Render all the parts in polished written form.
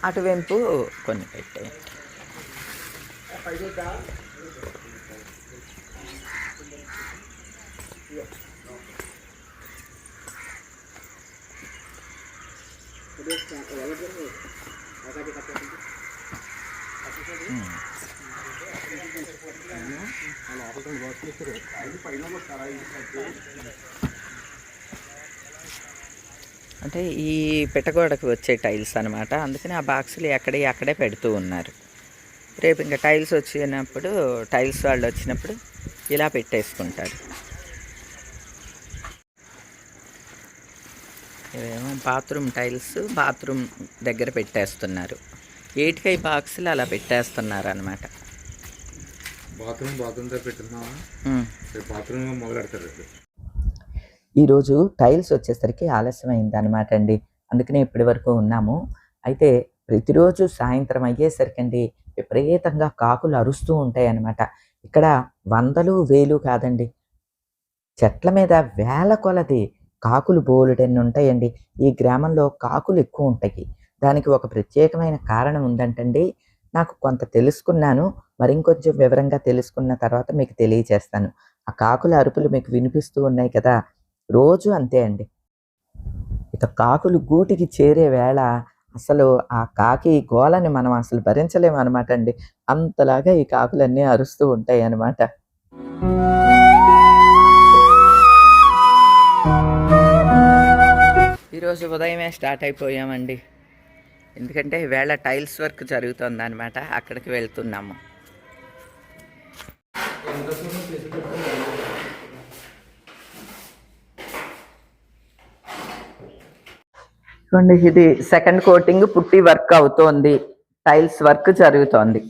అటువైపు కొన్ని పెట్టాయి. అంటే ఈ పెట్టగోడకు వచ్చే టైల్స్ అనమాట. అందుకని ఆ బాక్సులు అక్కడే పెడుతూ ఉన్నారు. రేపు ఇంకా టైల్స్ వచ్చినప్పుడు, టైల్స్ వాళ్ళు వచ్చినప్పుడు ఇలా పెట్టేసుకుంటారు. ఇవేమో బాత్రూమ్ టైల్స్ బాత్రూమ్ దగ్గర పెట్టేస్తున్నారు. 8 బాక్సులు అలా పెట్టేస్తున్నారు అనమాట. ఈరోజు టైల్స్ వచ్చేసరికి ఆలస్యం అయింది అనమాట అండి. అందుకనే ఇప్పటి వరకు ఉన్నాము. అయితే ప్రతిరోజు సాయంత్రం అయ్యేసరికి అండి విపరీతంగా కాకులు అరుస్తూ ఉంటాయి అన్నమాట. ఇక్కడ 100లు 1000 కాదండి, చెట్ల మీద వేల కొలది కాకులు బోలెడన్ని ఉంటాయండి. ఈ గ్రామంలో కాకులు ఎక్కువ ఉంటాయి. దానికి ఒక ప్రత్యేకమైన కారణం ఉందంటండి. నాకు కొంత తెలుసుకున్నాను. మరింకొంచెం వివరంగా తెలుసుకున్న తర్వాత మీకు తెలియచేస్తాను. ఆ కాకుల అరుపులు మీకు వినిపిస్తూ ఉన్నాయి కదా, రోజు అంతే అండి. ఇక కాకులు గూటికి చేరే వేళ అసలు ఆ కాకి గోలని మనం అసలు భరించలేము అనమాట అండి. అంతలాగా ఈ కాకులన్నీ అరుస్తూ ఉంటాయి అన్నమాట. ఈరోజు ఉదయమే స్టార్ట్ అయిపోయామండి. ఎందుకంటే వేళ టైల్స్ వర్క్ జరుగుతుంది అనమాట. అక్కడికి వెళ్తున్నాము. చూడండి, ఇది సెకండ్ కోటింగ్ పుట్టి వర్క్ అవుతోంది. టైల్స్ వర్క్ జరుగుతోంది.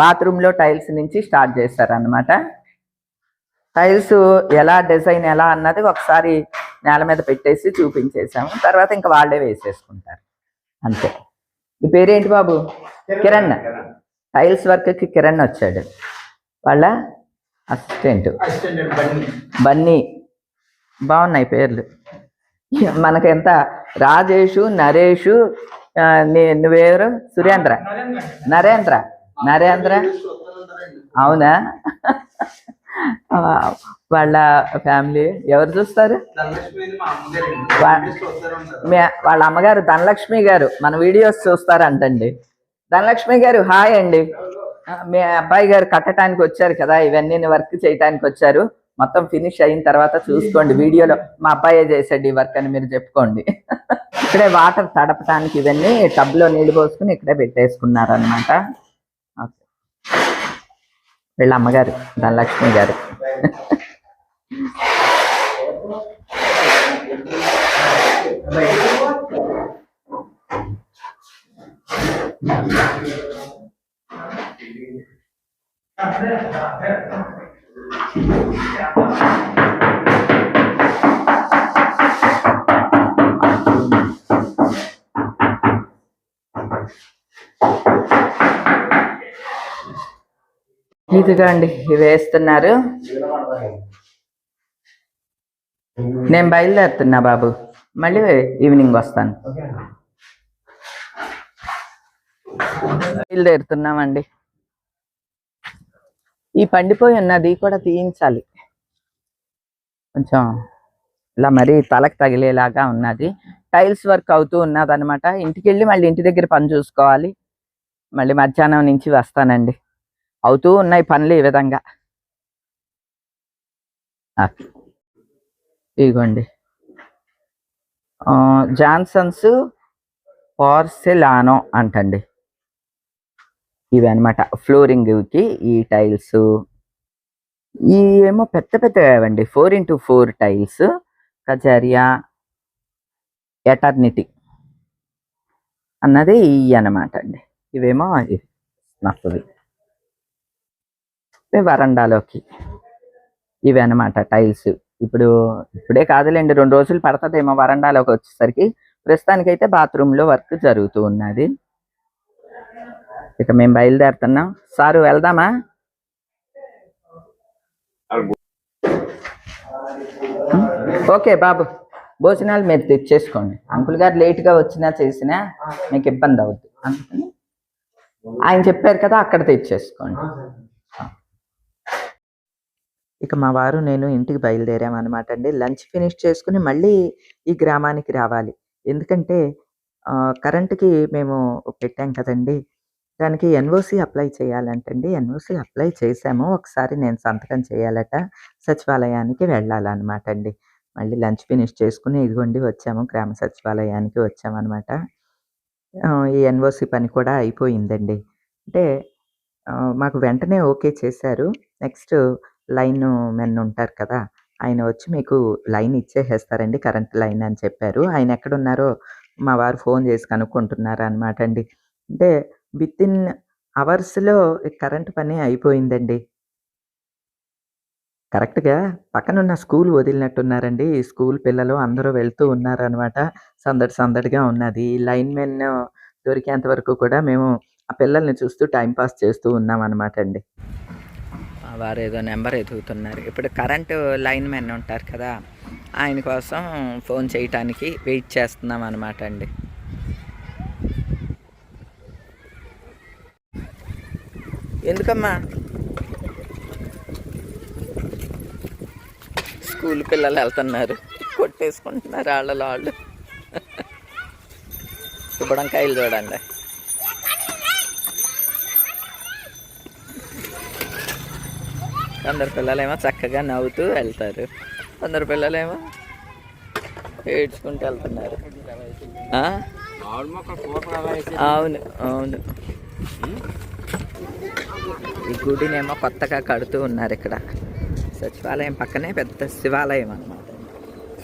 బాత్రూంలో టైల్స్ నుంచి స్టార్ట్ చేశారనమాట. టైల్స్ ఎలా డిజైన్ ఎలా అన్నది ఒకసారి నేల మీద పెట్టేసి చూపించేసాము. తర్వాత ఇంకా వాళ్ళే వేసేసుకుంటారు అంతే. ఈ పేరేంటి బాబు? కిరణ్. టైల్స్ వర్క్కి కిరణ్ వచ్చాడు. వాళ్ళ అసిస్టెంట్ బన్నీ. బాగున్నాయి పేర్లు. మనకెంత రాజేషు, నరేషు, నువ్వేరు? సురేంద్ర, నరేంద్ర. అవునా? వాళ్ళ ఫ్యామిలీ ఎవరు చూస్తారు? వాళ్ళ అమ్మగారు ధనలక్ష్మి గారు మన వీడియోస్ చూస్తారంటండి. ధనలక్ష్మి గారు హాయ్ అండి. మీ అబ్బాయి గారు కట్టడానికి వచ్చారు కదా, ఇవన్నీ వర్క్ చేయడానికి వచ్చారు. మొత్తం ఫినిష్ అయిన తర్వాత చూసుకోండి వీడియోలో. మా అబ్బాయే చేసాడు ఈ వర్క్ అని మీరు చెప్పుకోండి. ఇక్కడే వాటర్ తడపడానికి ఇవన్నీ టబ్లో నీళ్ళు పోసుకుని ఇక్కడే పెట్టేసుకున్నారు అనమాట. వీళ్ళ అమ్మగారు ధనలక్ష్మి గారు. ఇదిగా అండి ఇవి వేస్తున్నారు. నేను బయలుదేరుతున్నా బాబు, మళ్ళీ ఈవినింగ్ వస్తాను. బయలుదేరుతున్నామండి. ఈ పండిపోయి ఉన్నది కూడా తీయించాలి. కొంచెం ఇలా మరీ తలకు తగిలేలాగా ఉన్నది. టైల్స్ వర్క్ అవుతూ ఉన్నది అనమాట. ఇంటికి వెళ్ళి మళ్ళీ ఇంటి దగ్గర పని చూసుకోవాలి. మళ్ళీ మధ్యాహ్నం నుంచి వస్తానండి. అవుతూ ఉన్నాయి పనులు ఈ విధంగా. ఇదిగోండి జాన్సన్స్ పోర్సెలానో అంటండి. ఇవి అనమాట ఫ్లోరింగ్కి ఈ టైల్స్. ఈ ఏమో పెద్ద పెద్దవండి, 4x4 టైల్స్. కజారియా ఎటర్నిటీ అన్నది ఇవి అనమాట అండి. ఇవేమో స్నఫ్వి. వరండాలోకి ఇవి అనమాట టైల్స్. ఇప్పుడే కాదులేండి, 2 రోజులు పడుతుందేమో వరండాలోకి వచ్చేసరికి. ప్రస్తుతానికైతే బాత్రూంలో వర్క్ జరుగుతూ ఉన్నది. ఇక మేము బయలుదేరుతున్నాం. సారు వెళ్దామా? ఓకే బాబు, భోజనాలు మీరు తెచ్చేసుకోండి. అంకుల్ గారు లేట్‌గా వచ్చినా చేసినా మీకు ఇబ్బంది అవుద్ది. అందుకని ఆయన చెప్పారు కదా! అక్కడ తెచ్చేసుకోండి. ఇక మా వారు నేను ఇంటికి బయలుదేరామనమాట అండి. లంచ్ ఫినిష్ చేసుకొని మళ్ళీ ఈ గ్రామానికి రావాలి. ఎందుకంటే కరెంట్‌కి మేము పెట్టాం కదండీ! దానికి ఎన్ఓసీ అప్లై చేయాలంటండి. ఎన్ఓసీ అప్లై చేశాము. ఒకసారి నేను సంతకం చేయాలట. సచివాలయానికి వెళ్ళాలనమాట అండి. మళ్ళీ లంచ్ ఫినిష్ చేసుకొని ఇదిగోండి వచ్చాము. గ్రామ సచివాలయానికి వచ్చామనమాట. ఈ ఎన్ఓసీ పని కూడా అయిపోయిందండి. అంటే మాకు వెంటనే ఓకే చేశారు. నెక్స్ట్ లైను మెన్ ఉంటారు కదా! ఆయన వచ్చి మీకు లైన్ ఇచ్చేసేస్తారండి. కరెంట్ లైన్ అని చెప్పారు. ఆయన ఎక్కడున్నారో మా వారు ఫోన్ చేసి కనుక్కుంటున్నారనమాట అండి. అంటే వితిన్ అవర్స్‌లో కరెంట్ పని అయిపోయిందండి. కరెక్ట్‌గా పక్కనున్న స్కూల్ వదిలినట్టున్నారండి. ఈ స్కూల్ పిల్లలు అందరూ వెళ్తూ ఉన్నారనమాట. సందడి సందడిగా ఉన్నది. లైన్‌మెన్ దొరికేంత వరకు కూడా మేము ఆ పిల్లల్ని చూస్తూ టైమ్ పాస్ చేస్తూ ఉన్నామనమాట అండి. వారేదో నెంబర్ ఎతుకుతున్నారు. ఇప్పుడు కరెంటు లైన్‌మెన్ ఉంటారు కదా! ఆయన కోసం ఫోన్ చేయటానికి వెయిట్ చేస్తున్నాం అనమాట అండి. ఎందుకమ్మా? స్కూల్ పిల్లలు వెళ్తున్నారు. కొట్టేసుకుంటున్నారు ఆళ్ళలో ఆళ్ళు. బుడంకాయలు చూడండి. కొందరు పిల్లలేమో చక్కగా నవ్వుతూ వెళ్తారు. కొందరు పిల్లలేమో ఏడ్చుకుంటూ వెళ్తున్నారు. అవును అవును. ఈ గుడినేమో కొత్తగా కడుతూ ఉన్నారు ఇక్కడ. సచివాలయం పక్కనే పెద్ద శివాలయం అన్నమాట.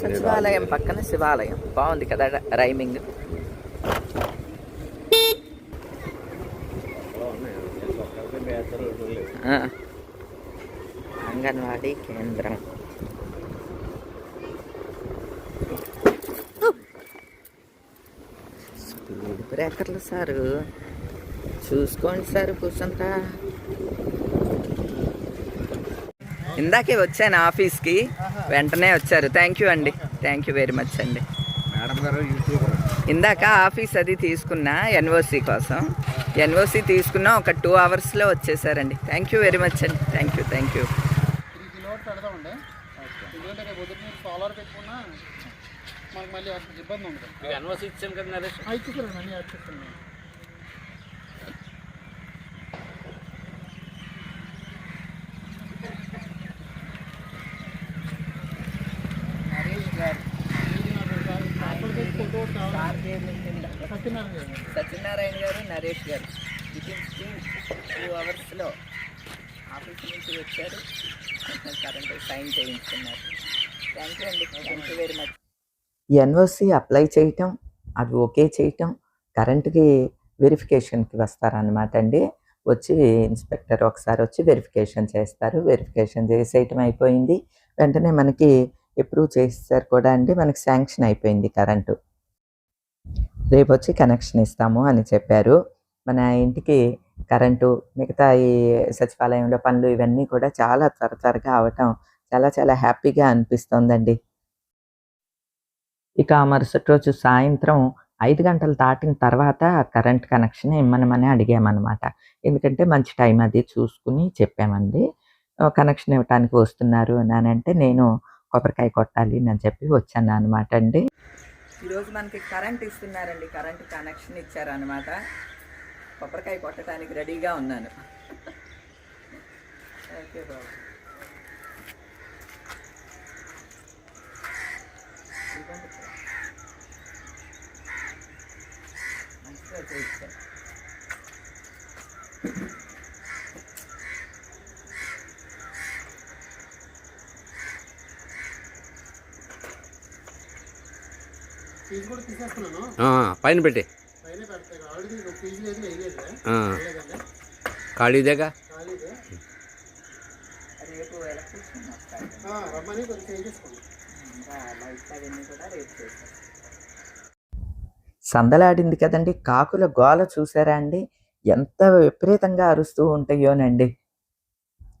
సచివాలయం పక్కన శివాలయం. బాగుంది కదా రైమింగ్. అంగన్వాడీ కేంద్రం. స్పీడ్ బ్రేకర్లు సారు చూసుకోండి సార్ కూర్చుంటా. ఇందాకే వచ్చాను ఆఫీస్కి, వెంటనే వచ్చారు. థ్యాంక్ యూ అండి, థ్యాంక్ యూ వెరీ మచ్ అండి. ఇందాక ఆఫీస్ అది తీసుకున్నా ఎన్ఓసి కోసం. ఎన్ఓసి తీసుకున్నా ఒక 2 అవర్స్లో వచ్చేసారండి. థ్యాంక్ యూ వెరీ మచ్ అండి. Thank you thank you. Satyanarayana గారు, నరేష్ గారు వితిన్ 2 అవర్స్లో ఆఫీస్ నుంచి వచ్చారు. కరెంట్ సైన్ చేయించుకున్నారు. థ్యాంక్ యూ అండి, thank you very much. NOC apply చేయటం, అది ఓకే చేయటం, కరెంట్‌కి వెరిఫికేషన్‌కి వస్తారనమాట అండి. వచ్చి ఇన్స్పెక్టర్ ఒకసారి వచ్చి వెరిఫికేషన్ చేస్తారు. వెరిఫికేషన్ చేసేయటం అయిపోయింది. వెంటనే మనకి అప్రూవ్ చేసేసారు కూడా అండి. మనకి శాంక్షన్ అయిపోయింది కరెంటు. రేపొచ్చి కనెక్షన్ ఇస్తాము అని చెప్పారు. మన ఇంటికి కరెంటు, మిగతా ఈ సచివాలయంలో పనులు ఇవన్నీ కూడా చాలా త్వరగా అవ్వటం చాలా చాలా హ్యాపీగా అనిపిస్తోందండి. ఇక మరుసటి రోజు సాయంత్రం 5 గంటలు దాటిన తర్వాత కరెంట్ కనెక్షన్ ఇమ్మనమని అడిగామనమాట. ఎందుకంటే మంచి టైం అది చూసుకుని చెప్పామండి. కనెక్షన్ ఇవ్వటానికి వస్తున్నారు అనంటే నేను కొబ్బరికాయ కొట్టాలి అని చెప్పి వచ్చాననమాట అండి. ఈరోజు మనకి కరెంట్ ఇస్తున్నారండి. కరెంట్ కనెక్షన్ ఇచ్చారనమాట. కొబ్బరికాయ కొట్టడానికి రెడీగా ఉన్నాను. ఓకే బాబు. మంచిగా చేయిస్తాను. పైన పెట్టి ఖాళీదేగా. సందలాడింది కదండి. కాకుల గోల చూసారా అండి? ఎంత విపరీతంగా అరుస్తూ ఉంటాయోనండి.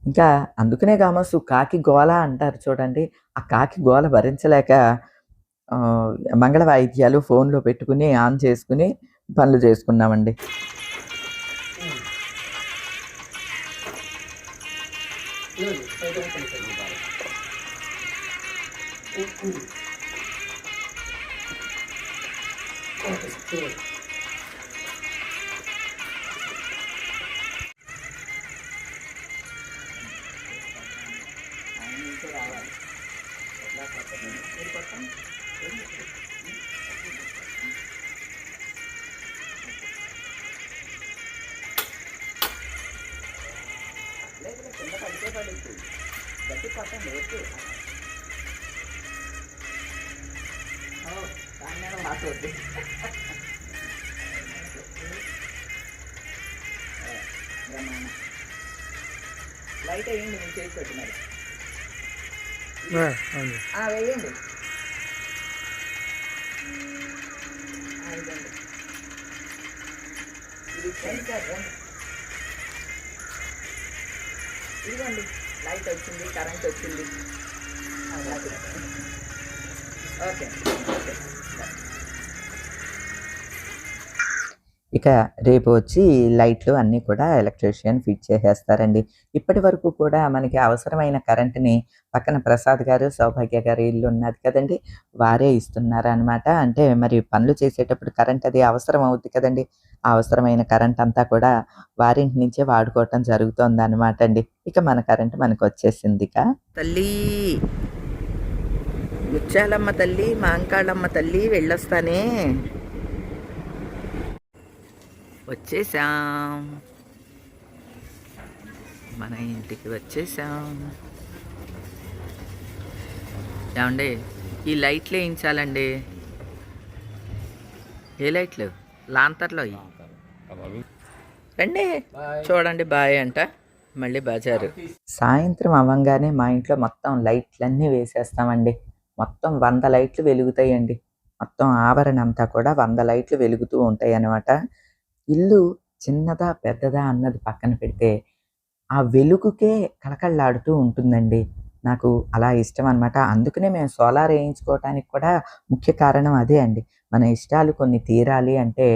ఇంకా అందుకనే కామోసు కాకి గోల అంటారు చూడండి. ఆ కాకి గోల భరించలేక మంగళ వాయిద్యాలు ఫోన్‌లో పెట్టుకొని, ఆన్ చేసుకొని పనులు చేసుకున్నామండి. లైట్ వేయండి, నేను చేసి పెట్టినారు వేయండి. ఇదిగోండి, లైట్ వచ్చింది, కరెంట్ వచ్చింది. Okay okay. ఇక రేపు వచ్చి లైట్లు అన్నీ కూడా ఎలక్ట్రీషియన్ ఫిట్ చేసేస్తారండి. ఇప్పటి వరకు కూడా మనకి అవసరమైన కరెంట్‌ని పక్కన ప్రసాద్ గారు, సౌభాగ్య గారి ఇల్లు ఉన్నది కదండీ! వారే ఇస్తున్నారనమాట. అంటే మరి పనులు చేసేటప్పుడు కరెంట్ అది అవసరం అవుద్ది కదండీ! ఆ అవసరమైన కరెంట్ అంతా కూడా వారింటి నుంచే వాడుకోవటం జరుగుతోందనమాట అండి. ఇక మన కరెంట్ మనకొచ్చేసిందిక. తల్లీ ముత్యాలమ్మ తల్లి, మాంకాళమ్మ తల్లి వెళ్ళొస్తానే. వచ్చేసాం, మన ఇంటికి వచ్చేసాం. ఏమండి, ఈ లైట్లు వేయించాలండి. ఏ లైట్లు? లాంతర్లో రండి, చూడండి. బాయ్ అంట, మళ్ళీ బజారు. సాయంత్రం అవ్వంగానే మా ఇంట్లో మొత్తం లైట్లన్నీ వేసేస్తామండి. మొత్తం 100 లైట్లు వెలుగుతాయండి. మొత్తం ఆవరణ అంతా కూడా 100 లైట్లు వెలుగుతూ ఉంటాయి అన్నమాట. ఇల్లు చిన్నదా పెద్దదా అన్నది పక్కన పెడితే ఆ వెలుగుకే కళకళలాడుతూ ఉంటుందండి. నాకు అలా ఇష్టం అనమాట. అందుకనే మేము సోలార్ ఏయించుకోవటానికి కూడా ముఖ్య కారణం అదే అండి. మన ఇష్టాలు కొన్ని తీరాలి అంటే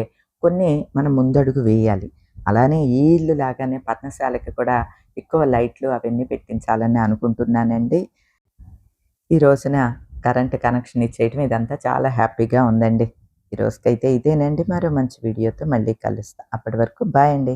కొన్ని మనం ముందడుగు వేయాలి. అలానే ఈ ఇల్లు లాగానే పర్ణశాలకి కూడా ఎక్కువ లైట్లు అవన్నీ పెట్టించాలని అనుకుంటున్నానండి. ఈ రోజున కరెంట్ కనెక్షన్ ఇచ్చేయటం ఇదంతా చాలా హ్యాపీగా ఉందండి. ఈ రోజుకైతే ఇదేనండి. మరో మంచి వీడియోతో మళ్ళీ కలుస్తా. అప్పటి వరకు బాయ్ అండి.